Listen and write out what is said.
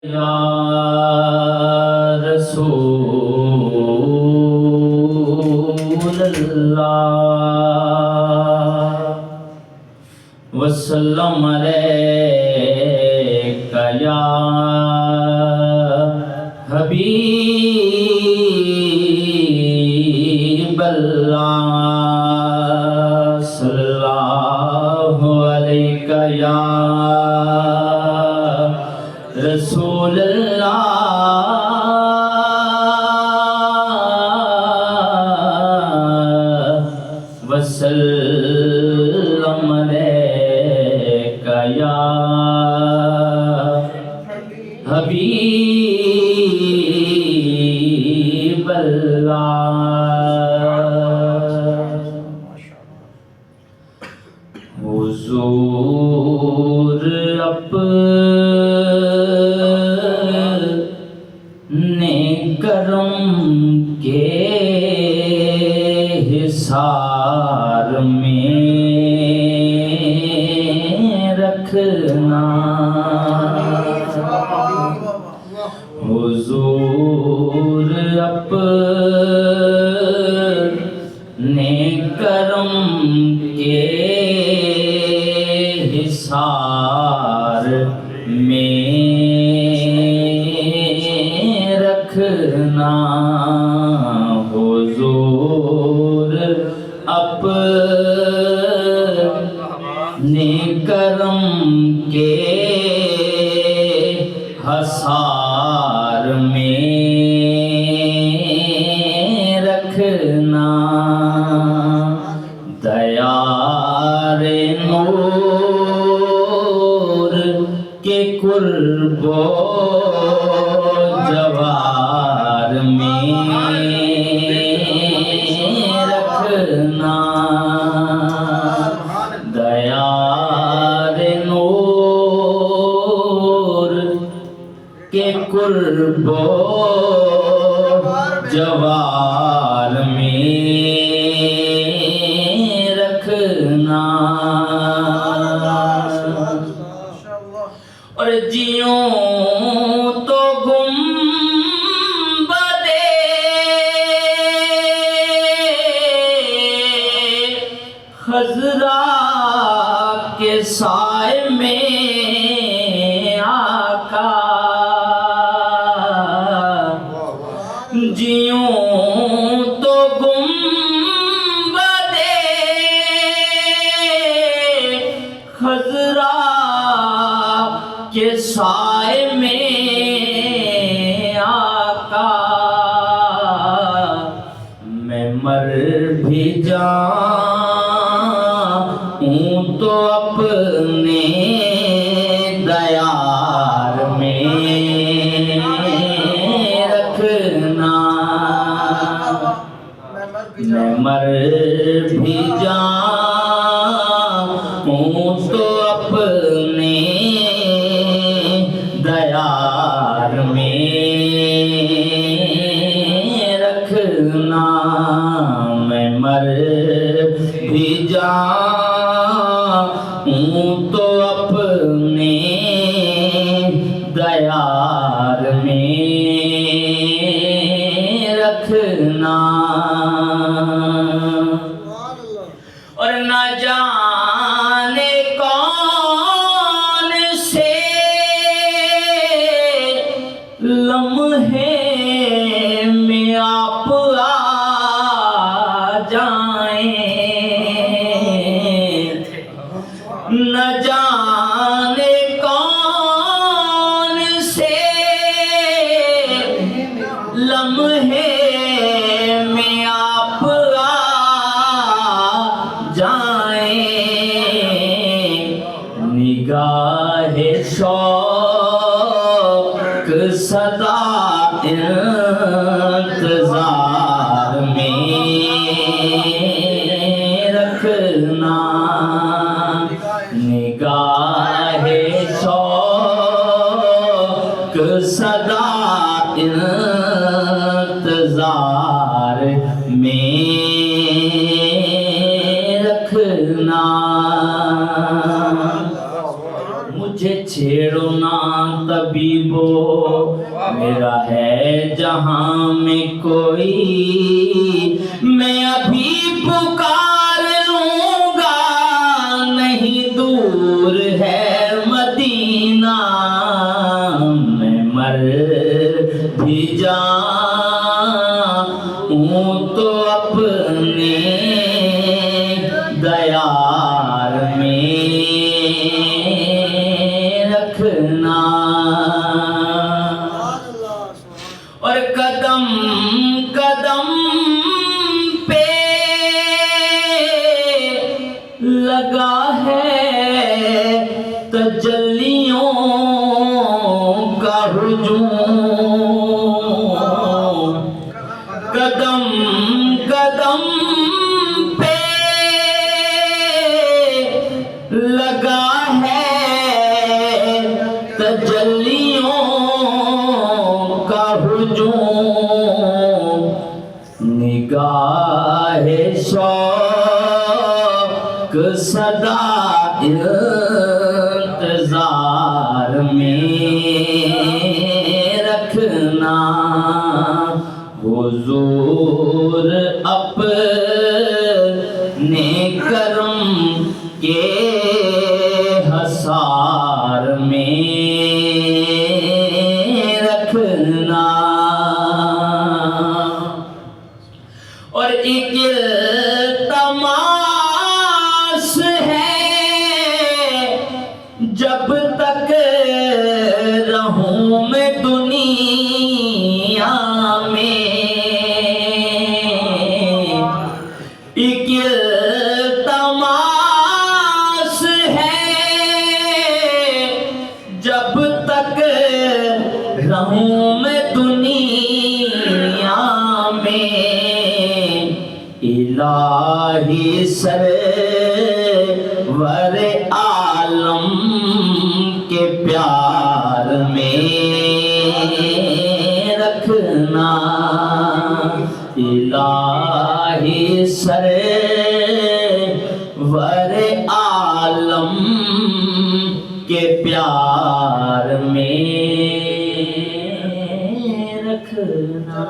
یا رسول اللہ وسلم علیک یا حبیب اللہ صلی اللہ علیک یا رسول اللہ وسلم علیک یا حبیب اللہ حضور اپنے کرم کے حصار میں رکھنا حضور اپنے کرم کے حصار میں رکھنا حضور اپنے کرم کے حصار میں رکھنا دیار نور کے قرب و جوار میں رکھنا دیار نور کے قرب و جوار میں رکھنا اور جیوں تو گنبدے خضرا کے سائے میں آقا جیوں تو گنبدے خضرا کے سائے میں آقا میں مر بھی جاؤں تو اپنے دیار میں رکھنا میں مر بھی جاؤں تو اپنے دیار میں رکھنا میں مر بھی جاؤں تو اپنے دیار میں رکھنا اور نہ جانے کون سے لمحے میں آپ آ جائیں نہ جانے کون سے لمحے میں آپ آ جائیں نگاہ شوق صدا انتظار میں رکھنا نگاہ شوق صدا انتظار میں رکھنا مجھے چھیڑو نا طبیبو، میرا ہے جہاں میں کوئی، میں ابھی پکار لوں گا، نہیں دور ہے مدینہ، میں مر بھی جاؤں تو اپنے دیار میں رکھنا، اور قدم قدم پہ لگا ہے تجلیوں کا ہجوم، قدم قدم پہ لگا ہے تجلیوں کا ہجوم، نگاہ شوق صدا انتظار میں رکھنا، حضور اپنے کرم کے حصار میں رکھنا، اور ایک التماس ہے جب تک رہوں میں دنیا میں، ایک التماس ہے جب تک رہوں میں دنیا میں، الہی سرور عالم کے پیار میں رکھنا، الہی سرور عالم کے پیار میں رکھنا۔